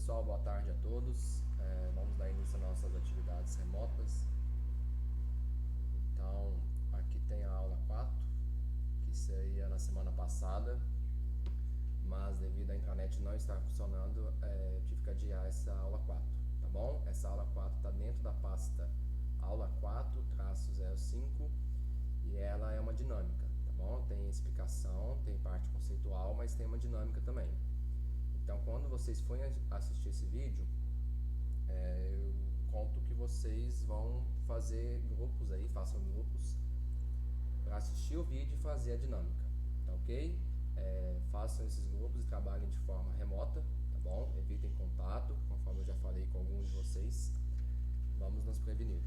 Pessoal, boa tarde a todos. Vamos dar início às nossas atividades remotas. Então, aqui tem a aula 4, que seria na semana passada, mas devido à intranet não estar funcionando, tive que adiar essa aula 4, tá bom? Essa aula 4 está dentro da pasta aula 4-05 e ela é uma dinâmica, tá bom? Tem explicação, tem parte conceitual, mas tem uma dinâmica também. Então, quando vocês forem assistir esse vídeo, eu conto que vocês vão fazer grupos aí, façam grupos para assistir o vídeo e fazer a dinâmica, tá ok? Façam esses grupos e trabalhem de forma remota, tá bom? Evitem contato, conforme eu já falei com alguns de vocês. Vamos nos prevenir.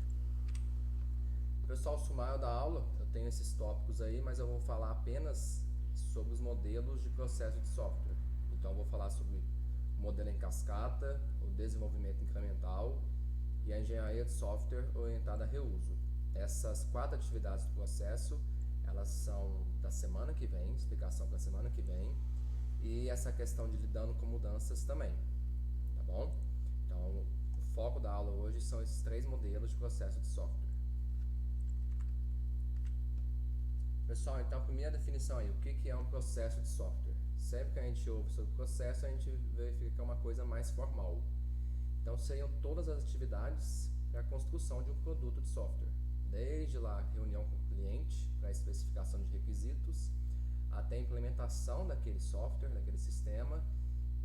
Pessoal, sumário da aula, eu tenho esses tópicos aí, mas eu vou falar apenas sobre os modelos de processo de software. Então eu vou falar sobre o modelo em cascata, o desenvolvimento incremental e a engenharia de software orientada a reuso. Essas 4 atividades do processo, elas são da semana que vem, explicação para a semana que vem, e essa questão de lidando com mudanças também, tá bom? Então o foco da aula hoje são esses 3 modelos de processo de software. Pessoal, então a primeira definição aí, o que é um processo de software? Sempre que a gente ouve sobre processo, a gente verifica que é uma coisa mais formal. Então seriam todas as atividades para a construção de um produto de software. Desde lá, reunião com o cliente para a especificação de requisitos, até a implementação daquele software, daquele sistema,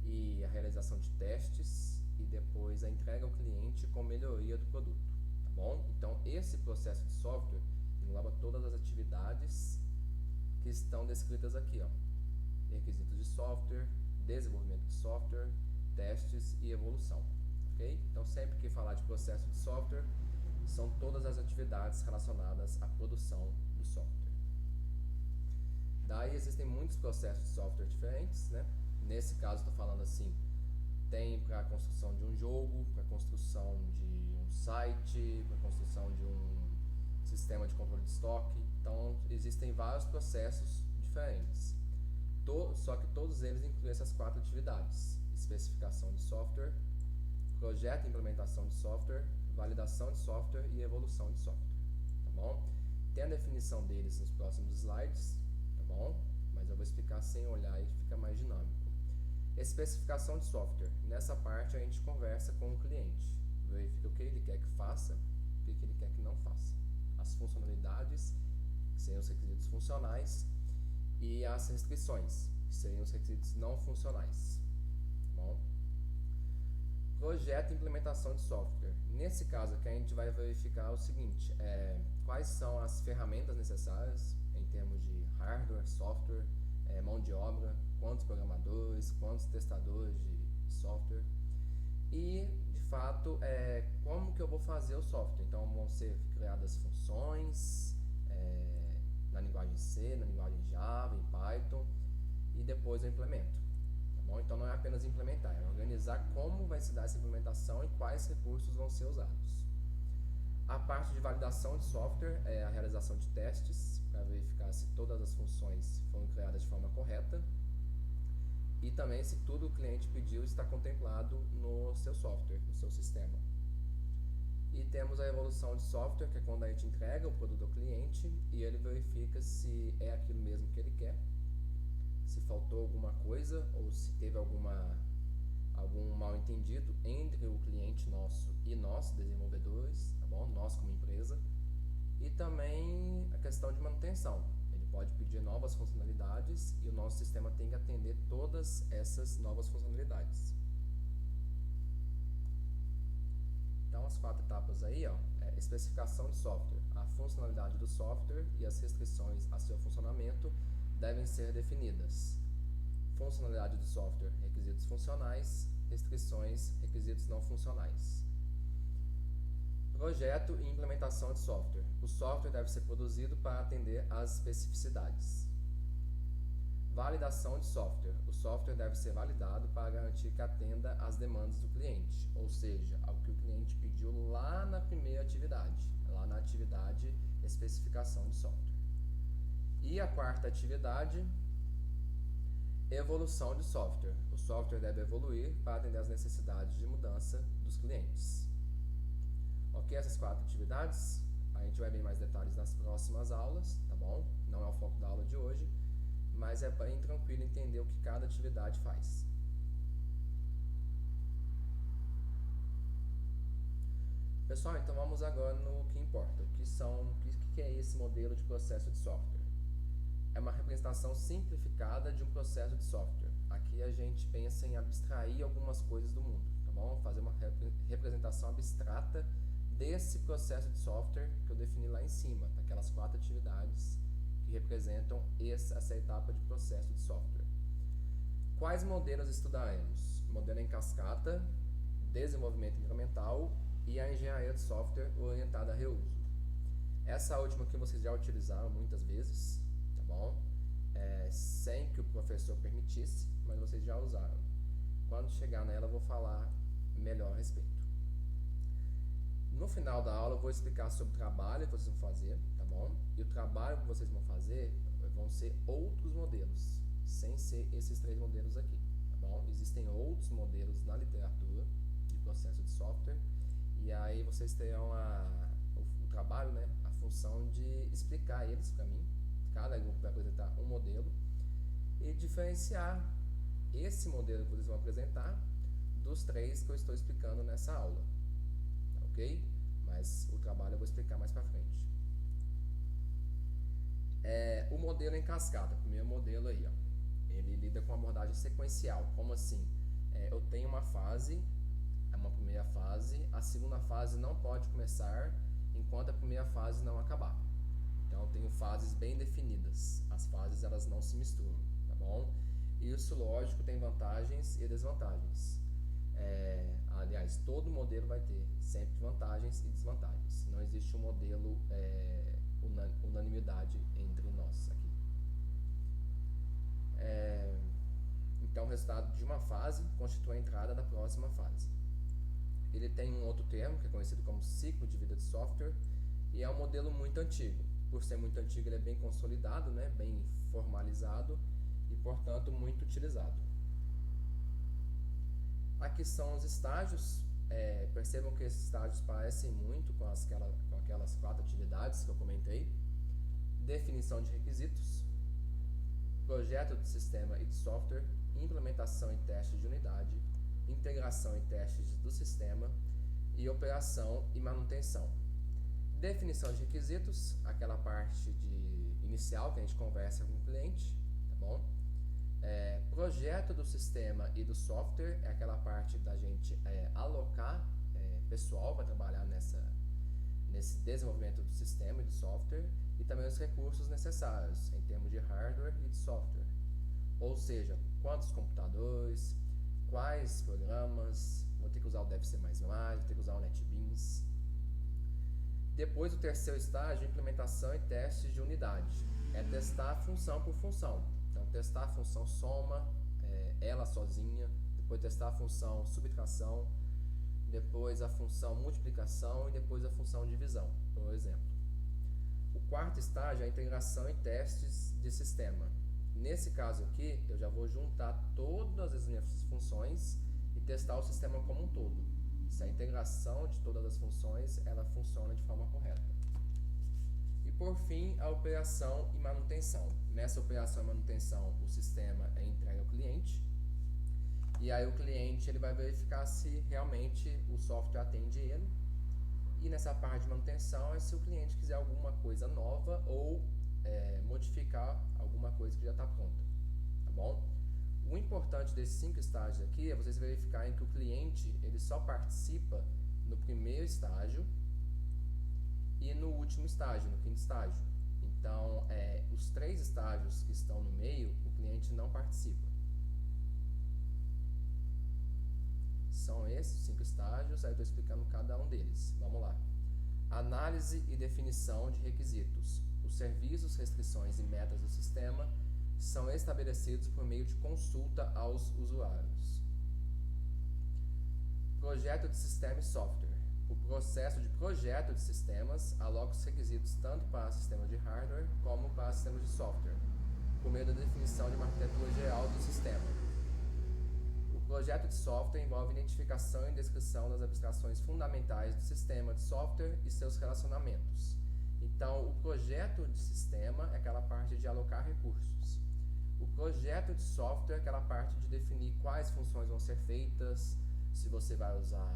e a realização de testes, e depois a entrega ao cliente com melhoria do produto, tá bom? Então esse processo de software engloba todas as atividades que estão descritas aqui, ó. Requisitos de software, desenvolvimento de software, testes e evolução, ok? Então sempre que falar de processo de software, são todas as atividades relacionadas à produção do software. Daí existem muitos processos de software diferentes, né? Nesse caso estou falando assim, tem para a construção de um jogo, para a construção de um site, para a construção de um sistema de controle de estoque. Então existem vários processos diferentes. Só que todos eles incluem essas 4 atividades: especificação de software, projeto e implementação de software, validação de software e evolução de software, tá bom? Tem a definição deles nos próximos slides, tá bom? Mas eu vou explicar sem olhar e fica mais dinâmico. Especificação de software. Nessa parte a gente conversa com o cliente, verifica o que ele quer que faça, o que ele quer que não faça, as funcionalidades, que seriam os requisitos funcionais, e as restrições, que seriam os requisitos não funcionais. Bom, projeto e implementação de software. Nesse caso aqui a gente vai verificar o seguinte, quais são as ferramentas necessárias em termos de hardware, software, mão de obra, quantos programadores, quantos testadores de software e, de fato, como que eu vou fazer o software. Então vão ser criadas funções na linguagem C, na linguagem Java, em Python, e depois eu implemento, tá bom? Então não é apenas implementar, é organizar como vai se dar essa implementação e quais recursos vão ser usados. A parte de validação de software é a realização de testes para verificar se todas as funções foram criadas de forma correta e também se tudo o cliente pediu está contemplado no seu software, no seu sistema. E temos a evolução de software, que é quando a gente entrega o produto ao cliente e ele verifica se é aquilo mesmo que ele quer, se faltou alguma coisa ou se teve algum mal entendido entre o cliente nosso e nós, desenvolvedores, tá bom? Nós como empresa. E também a questão de manutenção. Ele pode pedir novas funcionalidades e o nosso sistema tem que atender todas essas novas funcionalidades. Então as 4 etapas aí, ó, especificação de software. A funcionalidade do software e as restrições a seu funcionamento devem ser definidas. Funcionalidade do software, requisitos funcionais, restrições, requisitos não funcionais. Projeto e implementação de software. O software deve ser produzido para atender às especificidades. Validação de software. O software deve ser validado para garantir que atenda às demandas do cliente, ou seja, ao que o cliente pediu lá na primeira atividade, lá na atividade especificação de software. E a 4ª atividade Evolução de software. O software deve evoluir para atender às necessidades de mudança dos clientes. Ok, essas 4 atividades, a gente vai ver mais detalhes nas próximas aulas, tá bom? Não é o foco da aula de hoje, mas é bem tranquilo entender o que cada atividade faz. Pessoal, então vamos agora no que importa. O que é esse modelo de processo de software? É uma representação simplificada de um processo de software. Aqui a gente pensa em abstrair algumas coisas do mundo, tá bom? Fazer uma representação abstrata desse processo de software que eu defini lá em cima, daquelas 4 atividades que representam essa etapa de processo de software. Quais modelos estudaremos? Modelo em cascata, desenvolvimento incremental e a engenharia de software orientada a reuso. Essa última que vocês já utilizaram muitas vezes, tá bom? Sem que o professor permitisse, mas vocês já usaram. Quando chegar nela eu vou falar melhor a respeito. No final da aula eu vou explicar sobre o trabalho que vocês vão fazer, tá bom? E o trabalho que vocês vão fazer vão ser outros modelos, sem ser esses 3 modelos aqui, tá bom? Existem outros modelos na literatura de processo de software, e aí vocês terão o trabalho, né, a função de explicar eles para mim. Cada grupo vai apresentar um modelo e diferenciar esse modelo que vocês vão apresentar dos 3 que eu estou explicando nessa aula, ok? Mas o trabalho eu vou explicar mais para frente. O modelo em cascata, o primeiro modelo aí, ó, ele lida com abordagem sequencial. Como assim? Eu tenho uma fase, uma primeira fase, a segunda fase não pode começar enquanto a primeira fase não acabar. Então eu tenho fases bem definidas, as fases elas não se misturam, tá bom? Isso, lógico, tem vantagens e desvantagens. Aliás, todo modelo vai ter sempre vantagens e desvantagens. Não existe um modelo unanimidade entre nós aqui. Então o resultado de uma fase constitui a entrada da próxima fase. Ele tem um outro termo que é conhecido como ciclo de vida de software e é um modelo muito antigo. Por ser muito antigo, ele é bem consolidado, né, bem formalizado e, portanto, muito utilizado. Aqui são os estágios. Percebam que esses estágios parecem muito com aquelas 4 atividades que eu comentei. Definição de requisitos, projeto de sistema e de software, implementação e testes de unidade, integração e testes do sistema e operação e manutenção. Definição de requisitos, aquela parte inicial que a gente conversa com o cliente, tá bom? Projeto do sistema e do software é aquela parte da gente alocar pessoal para trabalhar nesse desenvolvimento do sistema e do software e também os recursos necessários em termos de hardware e de software. Ou seja, quantos computadores, quais programas, vou ter que usar o DevC++, vou ter que usar o NetBeans. Depois, o terceiro estágio, implementação e testes de unidade. É testar função por função. Então, testar a função soma, ela sozinha. Depois, testar a função subtração. Depois, a função multiplicação. E depois, a função divisão, por exemplo. O quarto estágio é a integração e testes de sistema. Nesse caso aqui, eu já vou juntar todas as minhas funções e testar o sistema como um todo. Se a integração de todas as funções, ela funciona de forma correta. E por fim, a operação e manutenção. Nessa operação e manutenção, o sistema é entregue ao cliente. E aí o cliente ele vai verificar se realmente o software atende ele. E nessa parte de manutenção é se o cliente quiser alguma coisa nova ou modificar alguma coisa que já está pronta. Tá bom? O importante desses 5 estágios aqui é vocês verificarem que o cliente ele só participa no primeiro estágio e no último estágio, no quinto estágio. Então, os 3 estágios que estão no meio, o cliente não participa. São esses 5 estágios, aí eu estou explicando cada um deles. Vamos lá. Análise e definição de requisitos. Os serviços, restrições e metas do sistema são estabelecidos por meio de consulta aos usuários. Projeto de sistema e software. O processo de projeto de sistemas aloca os requisitos tanto para sistemas de hardware como para sistemas de software. por meio da definição de uma arquitetura geral do sistema. O projeto de software envolve identificação e descrição das abstrações fundamentais do sistema de software e seus relacionamentos. Então, o projeto de sistema é aquela parte de alocar recursos. O projeto de software é aquela parte de definir quais funções vão ser feitas, se você vai usar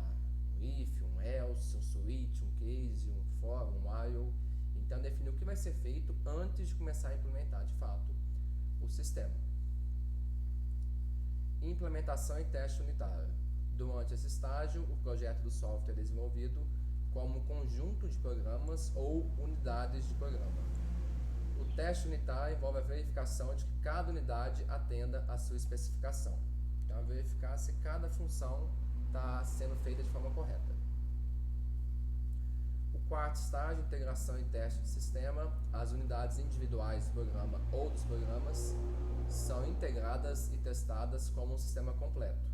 um if, um else, um switch, um case, um for, um while. Então, definir o que vai ser feito antes de começar a implementar de fato o sistema. Implementação e teste unitário. Durante esse estágio, o projeto do software é desenvolvido como um conjunto de programas ou unidades de programa. O teste unitário envolve a verificação de que cada unidade atenda à sua especificação. Então, verificar se cada função está sendo feita de forma correta. O quarto estágio, integração e teste de sistema. As unidades individuais do programa ou dos programas são integradas e testadas como um sistema completo.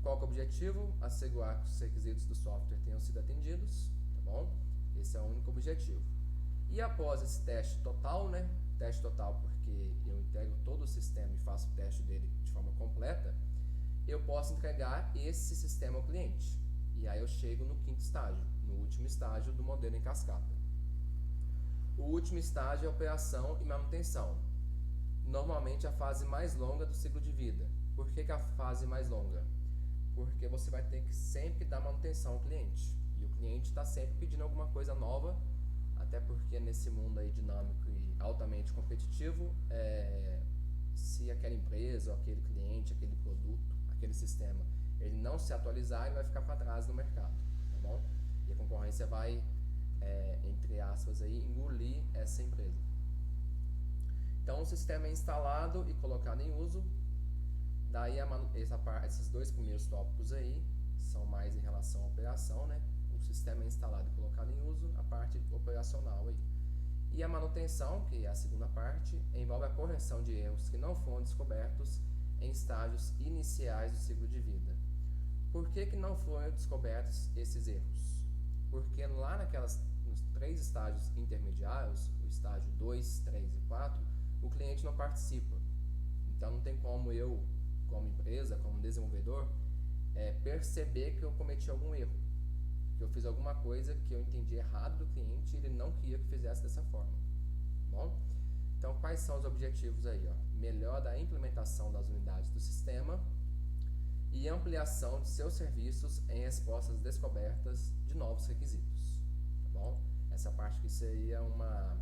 Qual que é o objetivo? Assegurar que os requisitos do software tenham sido atendidos, tá bom? Esse é o único objetivo. E após esse teste total, né? Teste total porque eu integro todo o sistema e faço o teste dele de forma completa, eu posso entregar esse sistema ao cliente. E aí eu chego no quinto estágio, no último estágio do modelo em cascata. O último estágio é operação e manutenção. Normalmente a fase mais longa do ciclo de vida. Por que a fase mais longa? Porque você vai ter que sempre dar manutenção ao cliente. E o cliente está sempre pedindo alguma coisa nova, até porque nesse mundo aí dinâmico e altamente competitivo, se aquela empresa, ou aquele cliente, aquele produto, aquele sistema, ele não se atualizar, ele vai ficar para trás no mercado, tá bom? E a concorrência vai, entre aspas, aí, engolir essa empresa. Então, o sistema é instalado e colocado em uso. Daí, esses dois primeiros tópicos aí são mais em relação à operação, né? O sistema é instalado e colocado em uso, a parte operacional aí. E a manutenção, que é a segunda parte, envolve a correção de erros que não foram descobertos em estágios iniciais do ciclo de vida. Por que não foram descobertos esses erros? Porque lá nos 3 estágios intermediários, o estágio 2, 3 e 4, o cliente não participa. Então não tem como eu, como empresa, como desenvolvedor, perceber que eu cometi algum erro, que eu fiz alguma coisa que eu entendi errado do cliente e ele não queria que fizesse dessa forma. Bom? Então, quais são os objetivos aí? Melhora da implementação das unidades do sistema e ampliação de seus serviços em respostas descobertas de novos requisitos. Tá bom? Essa parte aqui seria uma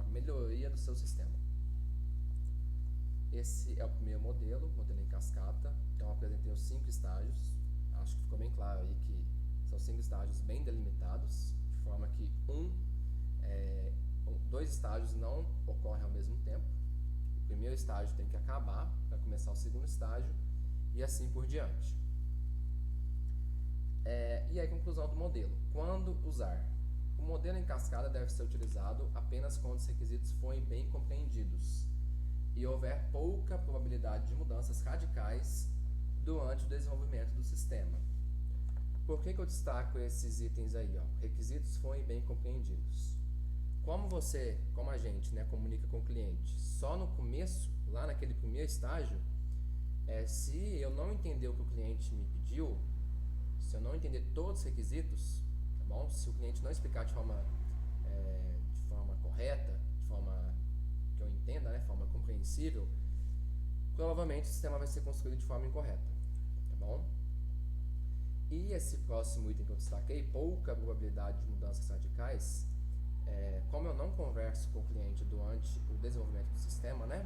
melhoria do seu sistema. Esse é o primeiro modelo em cascata. Então, eu apresentei os 5 estágios. Acho que ficou bem claro aí que são 5 estágios bem delimitados, de forma que 2 estágios não ocorrem ao mesmo tempo. O primeiro estágio tem que acabar para começar o segundo estágio e assim por diante. E aí, conclusão do modelo. Quando usar? O modelo em cascada deve ser utilizado apenas quando os requisitos forem bem compreendidos e houver pouca probabilidade de mudanças radicais durante o desenvolvimento do sistema. Por que eu destaco esses itens aí? Requisitos forem bem compreendidos. Como a gente, né, comunica com o cliente só no começo, lá naquele primeiro estágio, se eu não entender o que o cliente me pediu, se eu não entender todos os requisitos, tá bom? Se o cliente não explicar de forma correta, de forma que eu entenda, né, de forma compreensível, provavelmente o sistema vai ser construído de forma incorreta, tá bom? E esse próximo item que eu destaquei, pouca probabilidade de mudanças radicais, como eu não converso com o cliente durante o desenvolvimento do sistema, né?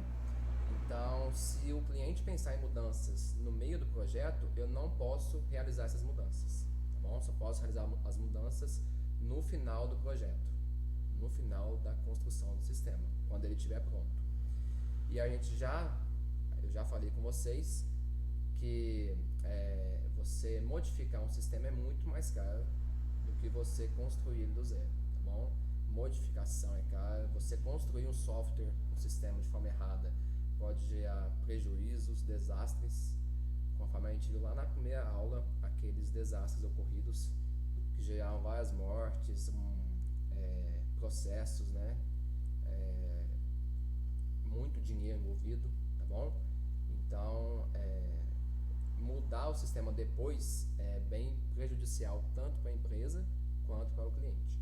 Então, se o cliente pensar em mudanças no meio do projeto, eu não posso realizar essas mudanças, tá bom? Só posso realizar as mudanças no final do projeto, no final da construção do sistema, quando ele estiver pronto. E eu já falei com vocês que você modificar um sistema é muito mais caro do que você construir ele do zero, tá bom? Modificação é caro, você construir um software, um sistema de forma errada pode gerar prejuízos, desastres, conforme a gente viu lá na primeira aula, aqueles desastres ocorridos que geraram várias mortes, processos, né? muito dinheiro envolvido, tá bom? Então, mudar o sistema depois é bem prejudicial tanto para a empresa quanto para o cliente.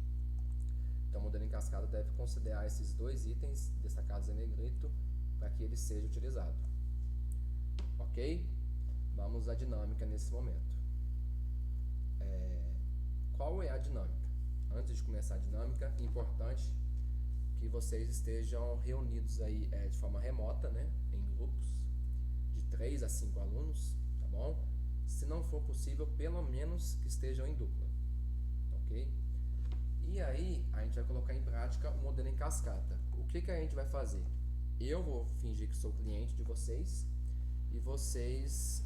Então, o modelo em cascata deve considerar esses dois itens destacados em negrito para que ele seja utilizado. Ok? Vamos à dinâmica nesse momento. Qual é a dinâmica? Antes de começar a dinâmica, é importante que vocês estejam reunidos aí de forma remota, né, em grupos de 3 a 5 alunos, tá bom? Se não for possível, pelo menos que estejam em dupla, ok? E aí, a gente vai colocar em prática o modelo em cascata. O que a gente vai fazer? Eu vou fingir que sou cliente de vocês e vocês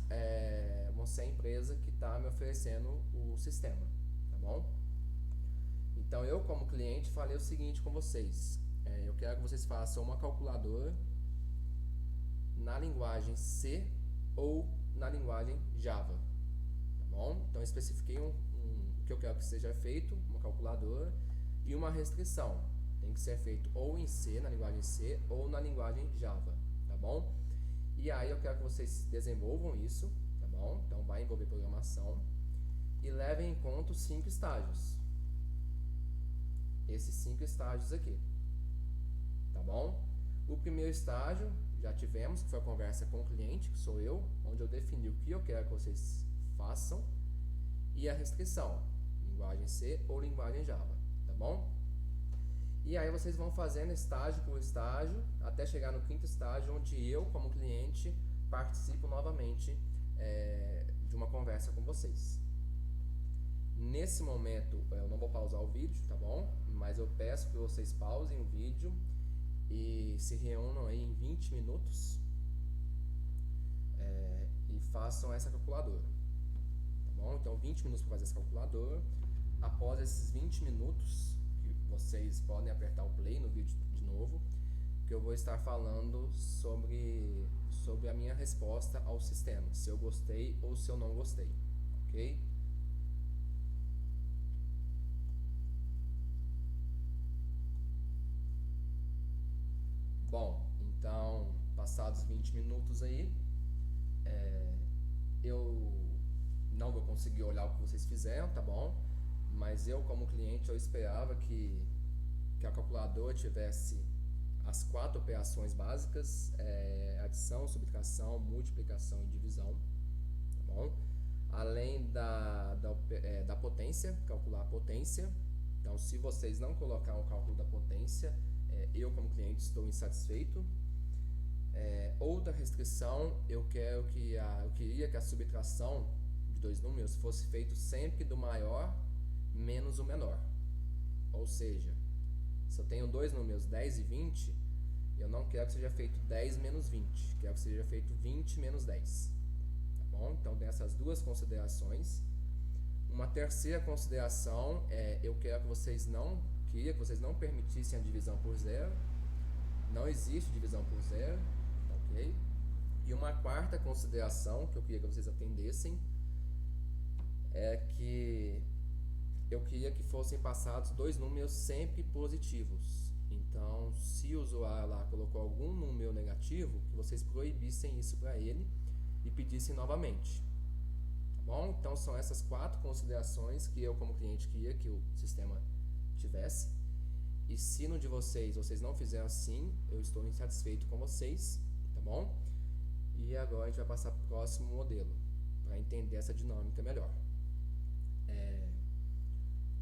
vão ser a empresa que está me oferecendo o sistema, tá bom? Então, eu como cliente falei o seguinte com vocês. Eu quero que vocês façam uma calculadora na linguagem C ou na linguagem Java, tá bom? Então, eu especifiquei o que eu quero que seja feito, uma calculadora, e uma restrição. Tem que ser feito ou em C, na linguagem C, ou na linguagem Java, tá bom? E aí eu quero que vocês desenvolvam isso, tá bom? Então, vai envolver programação. E levem em conta os 5 estágios. Esses 5 estágios aqui, tá bom? O primeiro estágio já tivemos, que foi a conversa com o cliente, que sou eu, onde eu defini o que eu quero que vocês façam, e a restrição, linguagem C ou linguagem Java, tá bom? E aí vocês vão fazendo estágio por estágio, até chegar no 5º estágio, onde eu, como cliente, participo novamente de uma conversa com vocês. Nesse momento, eu não vou pausar o vídeo, tá bom? Mas eu peço que vocês pausem o vídeo e se reúnam aí em 20 minutos e façam essa calculadora, tá bom? Então, 20 minutos para fazer essa calculadora. Após esses 20 minutos, que vocês podem apertar o play no vídeo de novo, que eu vou estar falando sobre a minha resposta ao sistema, se eu gostei ou se eu não gostei, ok? Bom, então, passados 20 minutos aí, eu não vou conseguir olhar o que vocês fizeram, tá bom? Mas eu, como cliente, eu esperava que a calculadora tivesse as 4 operações básicas, adição, subtração, multiplicação e divisão, tá bom? Além da potência, calcular a potência. Então, se vocês não colocar o cálculo da potência, eu como cliente estou insatisfeito. Outra restrição, eu queria que a subtração de 2 números fosse feito sempre do maior menos o menor. Ou seja, se eu tenho 2 números 10 e 20, eu não quero que seja feito 10 menos 20, quero que seja feito 20 menos 10. Tá bom? Então, dessas 2 considerações. Uma terceira consideração eu queria que vocês não permitissem a divisão por zero. Não existe divisão por zero, ok? E uma quarta consideração que eu queria que vocês atendessem é que eu queria que fossem passados 2 números sempre positivos. Então, se o usuário lá colocou algum número negativo, que vocês proibissem isso para ele e pedissem novamente. Bom, então são essas 4 considerações que eu como cliente queria que o sistema tivesse. E se no de vocês não fizeram assim, eu estou insatisfeito com vocês, tá bom? E agora a gente vai passar para o próximo modelo, para entender essa dinâmica melhor.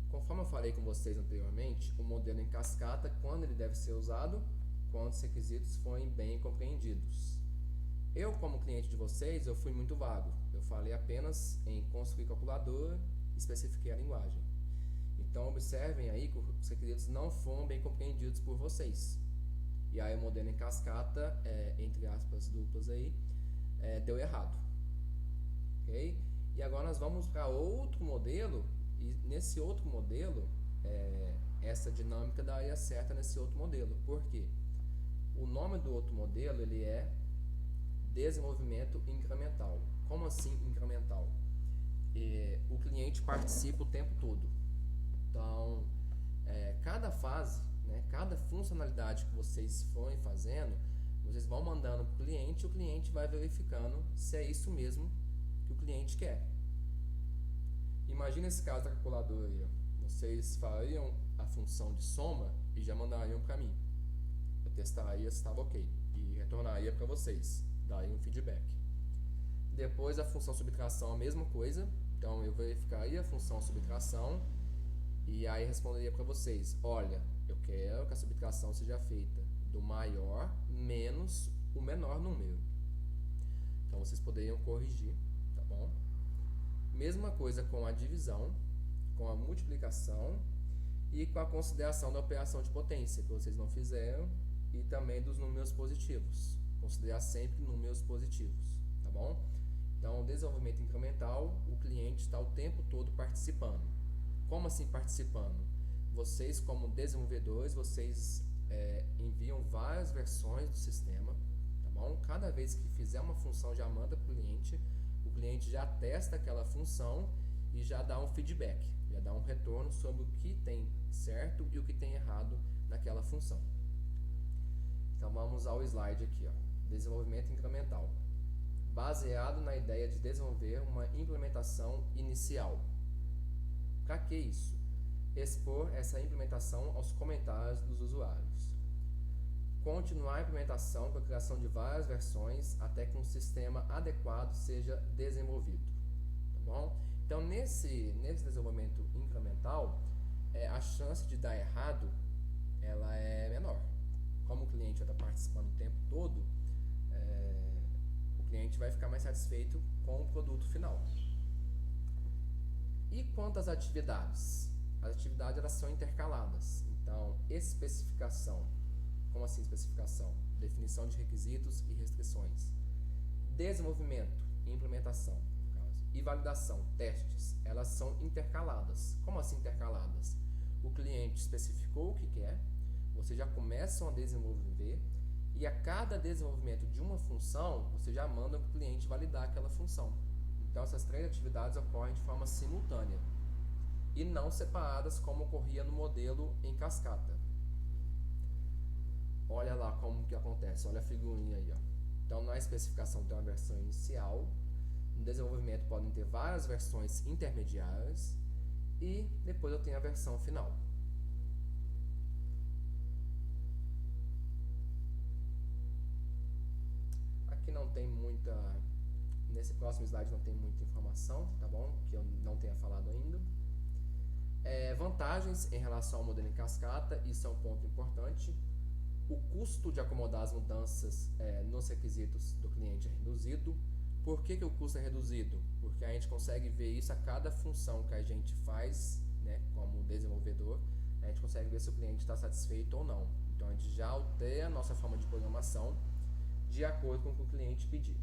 Conforme eu falei com vocês anteriormente, o modelo em cascata, quando ele deve ser usado, quando os requisitos forem bem compreendidos. Eu, como cliente de vocês, eu fui muito vago. Eu falei apenas em construir calculadora e especifiquei a linguagem. Então, observem aí que os requisitos não foram bem compreendidos por vocês. E aí o modelo em cascata, entre aspas duplas aí, deu errado. Ok? E agora nós vamos para outro modelo, e nesse outro modelo, essa dinâmica daria certa nesse outro modelo. Por quê? O nome do outro modelo, ele é desenvolvimento incremental. Como assim incremental? O cliente participa o tempo todo. Então, cada fase, né, cada funcionalidade que vocês forem fazendo, Vocês vão mandando para o cliente vai verificando se é isso mesmo que o cliente quer. Imagina esse caso da calculadora aí, ó. Vocês fariam a função de soma e já mandariam para mim. Eu testaria se estava ok e retornaria para vocês, daria um feedback. Depois a função subtração a mesma coisa, então eu verificaria a função subtração e aí responderia para vocês, olha, eu quero que a subtração seja feita do maior menos o menor número. Então vocês poderiam corrigir, tá bom? Mesma coisa com a divisão, com a multiplicação e com a consideração da operação de potência que vocês não fizeram e também dos números positivos. Considerar sempre números positivos, tá bom? Então, o desenvolvimento incremental, o cliente está o tempo todo participando. Como assim participando? Vocês, como desenvolvedores, vocês enviam várias versões do sistema, tá bom? Cada vez que fizer uma função, já manda para o cliente já testa aquela função e já dá um feedback, já dá um retorno sobre o que tem certo e o que tem errado naquela função. Então vamos ao slide aqui, ó. Desenvolvimento incremental. Baseado na ideia de desenvolver uma implementação inicial. Para que isso? Expor essa implementação aos comentários dos usuários. Continuar a implementação com a criação de várias versões até que um sistema adequado seja desenvolvido. Tá bom? Então, nesse desenvolvimento incremental, a chance de dar errado ela é menor. Como o cliente vai estar participando o tempo todo, o cliente vai ficar mais satisfeito com o produto final. E quanto às atividades? As atividades elas são intercaladas. Então, especificação. Como assim especificação? Definição de requisitos e restrições. Desenvolvimento e implementação, no caso. E validação, testes, elas são intercaladas. Como assim intercaladas? O cliente especificou o que quer, vocês já começam a desenvolver e a cada desenvolvimento de uma função, você já manda para o cliente validar aquela função. Então, essas três atividades ocorrem de forma simultânea e não separadas como ocorria no modelo em cascata. Olha lá como que acontece, olha a figurinha aí, ó. Então, na especificação tem uma versão inicial, no desenvolvimento podem ter várias versões intermediárias e depois eu tenho a versão final. Aqui não tem muita, nesse próximo slide não tem muita informação, tá bom? Que eu não tenha falado ainda. Vantagens em relação ao modelo em cascata, isso é um ponto importante. O custo de acomodar as mudanças nos requisitos do cliente é reduzido. Por que o custo é reduzido? Porque a gente consegue ver isso a cada função que a gente faz, né, como desenvolvedor, a gente consegue ver se o cliente está satisfeito ou não. Então a gente já altera a nossa forma de programação de acordo com o que o cliente pedir.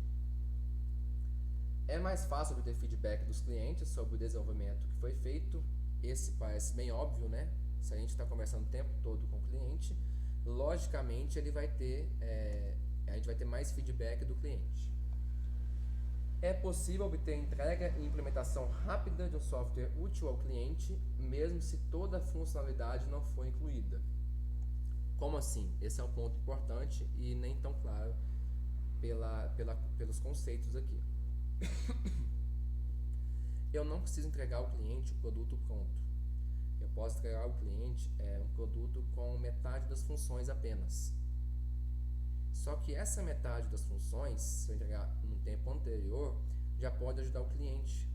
É mais fácil obter feedback dos clientes sobre o desenvolvimento que foi feito. Esse parece bem óbvio, né? Se a gente está conversando o tempo todo com o cliente, logicamente ele vai ter, a gente vai ter mais feedback do cliente. É possível obter entrega e implementação rápida de um software útil ao cliente, mesmo se toda a funcionalidade não for incluída. Como assim? Esse é um ponto importante e nem tão claro pelos conceitos aqui. Eu não preciso entregar ao cliente o produto pronto. Eu posso entregar ao cliente um produto com metade das funções apenas. Só que essa metade das funções, se eu entregar no tempo anterior, já pode ajudar o cliente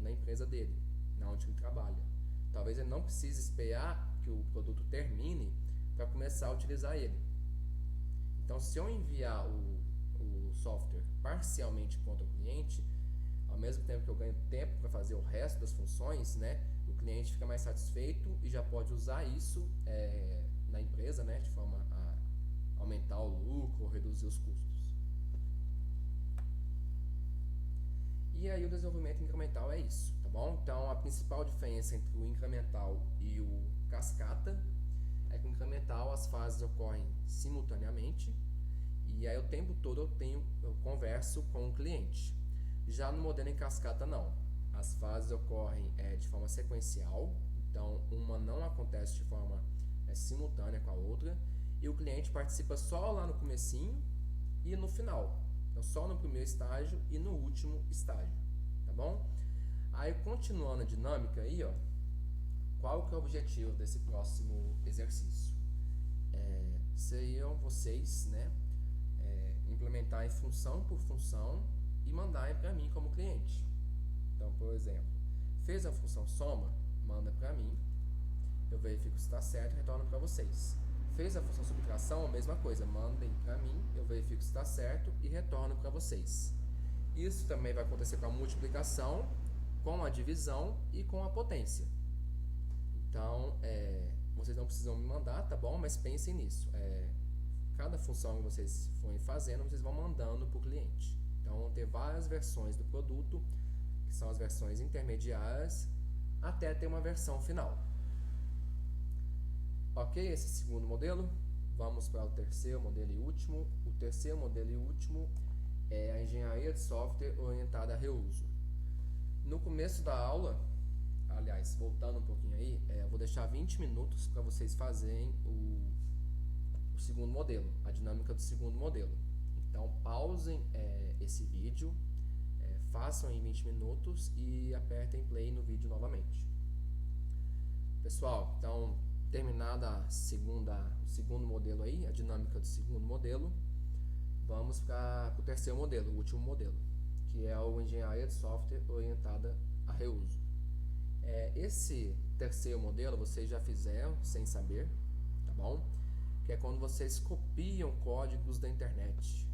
na empresa dele, na onde ele trabalha. Talvez ele não precise esperar que o produto termine para começar a utilizar ele. Então, se eu enviar o software parcialmente pronto ao cliente, ao mesmo tempo que eu ganho tempo para fazer o resto das funções, né, o cliente fica mais satisfeito e já pode usar isso na empresa, né, de forma a aumentar o lucro ou reduzir os custos. E aí o desenvolvimento incremental é isso, tá bom? Então a principal diferença entre o incremental e o cascata é que o incremental as fases ocorrem simultaneamente e aí o tempo todo eu converso com o cliente. Já no modelo em cascata não, as fases ocorrem de forma sequencial, então uma não acontece de forma simultânea com a outra e o cliente participa só lá no comecinho e no final. Então, só no primeiro estágio e no último estágio, tá bom? Aí, continuando a dinâmica aí, ó, qual que é o objetivo desse próximo exercício? Seriam vocês, né, implementarem função por função e mandarem para mim como cliente. Então, por exemplo, fez a função soma, manda para mim, eu verifico se está certo e retorno para vocês. Fez a função subtração, a mesma coisa, mandem para mim, eu verifico se está certo e retorno para vocês. Isso também vai acontecer com a multiplicação, com a divisão e com a potência. Então, vocês não precisam me mandar, tá bom? Mas pensem nisso. Cada função que vocês forem fazendo, vocês vão mandando para o cliente. Então, vão ter várias versões do produto, que são as versões intermediárias, até ter uma versão final. Ok? Esse segundo modelo. Vamos para o terceiro modelo e último. O terceiro modelo e último é a engenharia de software orientada a reuso. No começo da aula, aliás, voltando um pouquinho aí, eu vou deixar 20 minutos para vocês fazerem o segundo modelo, a dinâmica do segundo modelo. Então, pausem esse vídeo, façam em 20 minutos e apertem play no vídeo novamente. Pessoal, então, terminada o segundo modelo aí, a dinâmica do segundo modelo, vamos para o terceiro modelo, o último modelo, que é o engenharia de software orientada a reuso. Esse terceiro modelo vocês já fizeram sem saber, tá bom? Que é quando vocês copiam códigos da internet.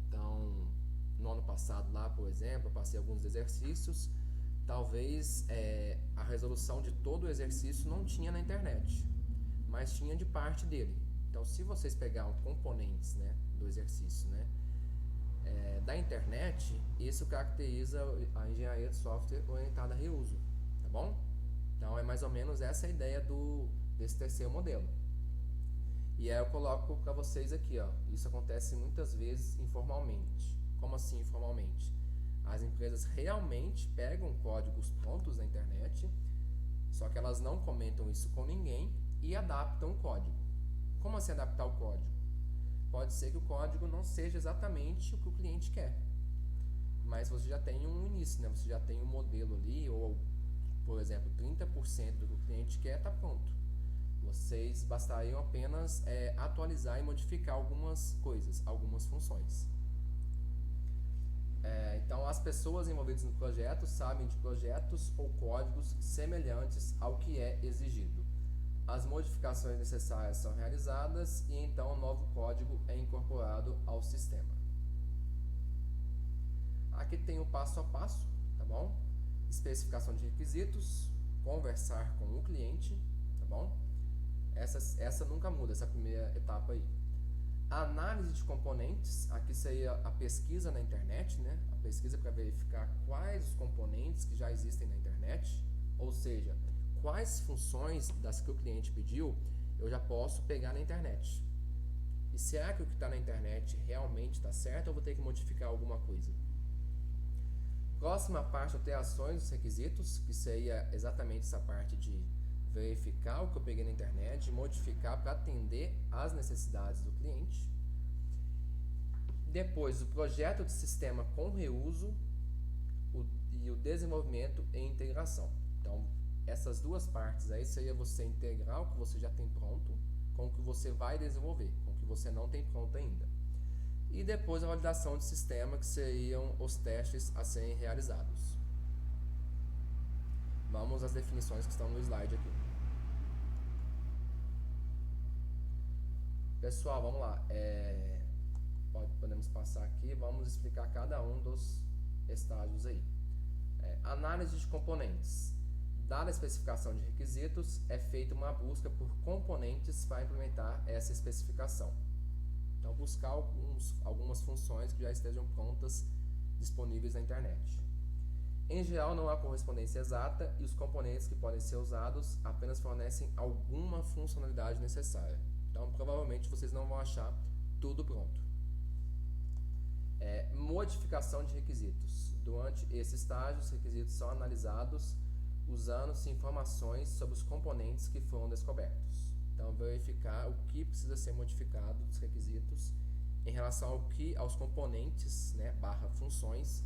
Então, no ano passado lá, por exemplo, eu passei alguns exercícios, talvez a resolução de todo o exercício não tinha na internet, mas tinha de parte dele. Então, se vocês pegarem componentes, né, do exercício, né, da internet, isso caracteriza a engenharia de software orientada a reuso, tá bom? Então, é mais ou menos essa a ideia desse terceiro modelo. E aí eu coloco para vocês aqui, ó, isso acontece muitas vezes informalmente. Como assim informalmente? As empresas realmente pegam códigos prontos na internet, só que elas não comentam isso com ninguém e adaptam o código. Como assim adaptar o código? Pode ser que o código não seja exatamente o que o cliente quer, mas você já tem um início, né? Você já tem um modelo ali, ou, por exemplo, 30% do que o cliente quer está pronto. Vocês bastariam apenas atualizar e modificar algumas coisas, algumas funções. Então, as pessoas envolvidas no projeto sabem de projetos ou códigos semelhantes ao que é exigido. As modificações necessárias são realizadas e então o novo código é incorporado ao sistema. Aqui tem o passo a passo, tá bom? Especificação de requisitos, conversar com o cliente, tá bom? Essa nunca muda, essa primeira etapa aí. Análise de componentes, aqui seria a pesquisa na internet, né? A pesquisa para verificar quais os componentes que já existem na internet, ou seja, quais funções das que o cliente pediu eu já posso pegar na internet. E será que o que está na internet realmente está certo ou vou ter que modificar alguma coisa? Próxima parte, alterações dos requisitos, que seria exatamente essa parte de verificar o que eu peguei na internet, modificar para atender às necessidades do cliente. Depois, o projeto de sistema com reuso e o desenvolvimento e integração. Então, essas duas partes aí seria você integrar o que você já tem pronto com o que você vai desenvolver, com o que você não tem pronto ainda. E depois a validação de sistema, que seriam os testes a serem realizados. Vamos às definições que estão no slide aqui. Pessoal, vamos lá. Podemos passar aqui, vamos explicar cada um dos estágios aí. Análise de componentes. Dada a especificação de requisitos, é feita uma busca por componentes para implementar essa especificação. Então, buscar algumas funções que já estejam prontas, disponíveis na internet. Em geral, não há correspondência exata e os componentes que podem ser usados apenas fornecem alguma funcionalidade necessária. Então, provavelmente, vocês não vão achar tudo pronto. Modificação de requisitos. Durante esse estágio, os requisitos são analisados usando-se informações sobre os componentes que foram descobertos. Então, verificar o que precisa ser modificado dos requisitos em relação aos componentes, né, barra funções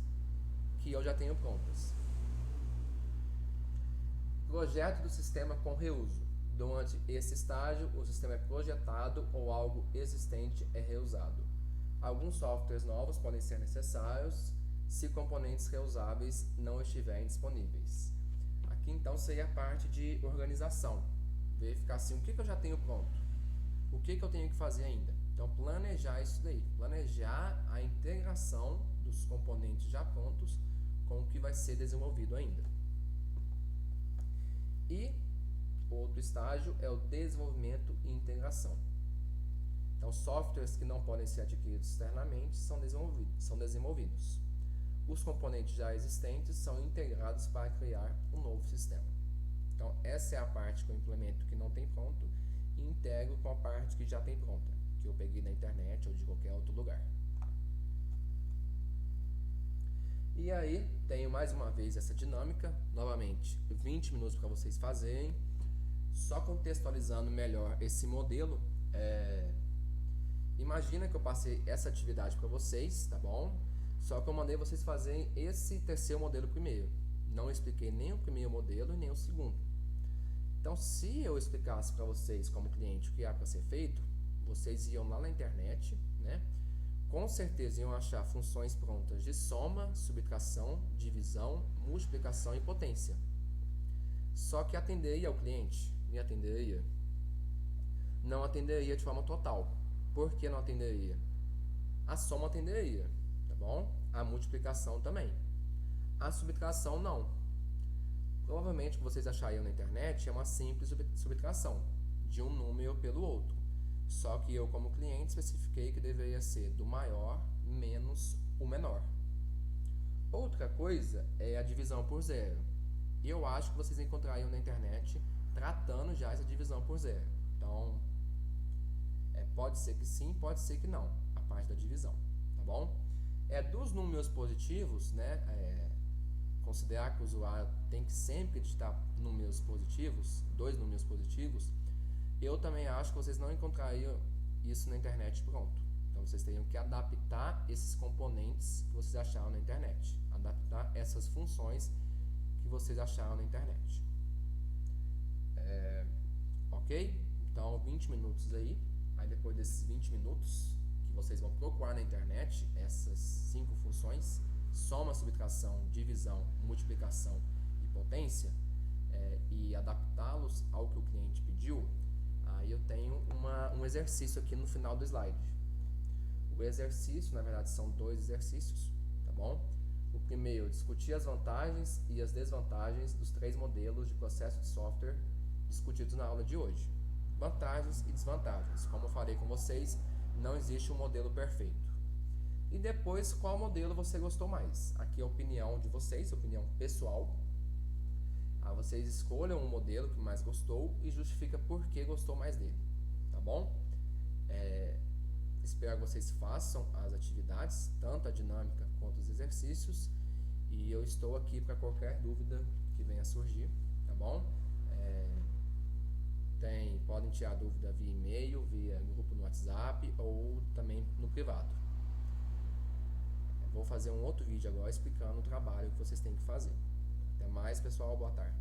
que eu já tenho prontas. Projeto do sistema com reuso. Durante esse estágio, o sistema é projetado ou algo existente é reusado. Alguns softwares novos podem ser necessários se componentes reusáveis não estiverem disponíveis. Aqui então seria a parte de organização. Verificar assim, o que eu já tenho pronto, o que eu tenho que fazer ainda. Então planejar isso daí, planejar a integração dos componentes já prontos com o que vai ser desenvolvido ainda. E outro estágio é o desenvolvimento e integração. Então softwares que não podem ser adquiridos externamente são desenvolvidos. Os componentes já existentes são integrados para criar um novo sistema. Então essa é a parte que eu implemento que não tem pronto e integro com a parte que já tem pronta, que eu peguei da internet ou de qualquer outro lugar. E aí, tenho mais uma vez essa dinâmica, novamente 20 minutos para vocês fazerem, só contextualizando melhor esse modelo. Imagina que eu passei essa atividade para vocês, tá bom? Só que eu mandei vocês fazerem esse terceiro modelo primeiro. Não expliquei nem o primeiro modelo e nem o segundo. Então, se eu explicasse para vocês como cliente o que há para ser feito, vocês iam lá na internet, né? Com certeza iam achar funções prontas de soma, subtração, divisão, multiplicação e potência. Só que atenderia ao cliente? Me atenderia? Não atenderia de forma total. Por que não atenderia? A soma atenderia, tá bom? A multiplicação também. A subtração não. Provavelmente o que vocês achariam na internet é uma simples subtração de um número pelo outro. Só que eu, como cliente, especifiquei que deveria ser do maior menos o menor. Outra coisa é a divisão por zero. E eu acho que vocês encontrariam na internet tratando já essa divisão por zero. Então, pode ser que sim, pode ser que não, a parte da divisão, tá bom? Dos números positivos, né, considerar que o usuário tem que sempre digitar números positivos, 2 números positivos, eu também acho que vocês não encontrariam isso na internet pronto. Então vocês teriam que adaptar esses componentes que vocês acharam na internet, adaptar essas funções que vocês acharam na internet. Ok? Então 20 minutos aí depois desses 20 minutos que vocês vão procurar na internet essas 5 funções, soma, subtração, divisão, multiplicação e potência, e adaptá-los ao que o cliente pediu, aí eu tenho um exercício aqui no final do slide. O exercício, na verdade, são 2 exercícios, tá bom? O primeiro, discutir as vantagens e as desvantagens dos 3 modelos de processo de software discutidos na aula de hoje. Vantagens e desvantagens. Como eu falei com vocês, não existe um modelo perfeito. E depois, qual modelo você gostou mais? Aqui é a opinião de vocês, opinião pessoal. Vocês escolham um modelo que mais gostou e justifica por que gostou mais dele, tá bom? Espero que vocês façam as atividades, tanto a dinâmica quanto os exercícios, e eu estou aqui para qualquer dúvida que venha a surgir, tá bom? Podem tirar dúvida via e-mail, via grupo no WhatsApp ou também no privado. Vou fazer um outro vídeo agora explicando o trabalho que vocês têm que fazer. Até mais, pessoal. Boa tarde.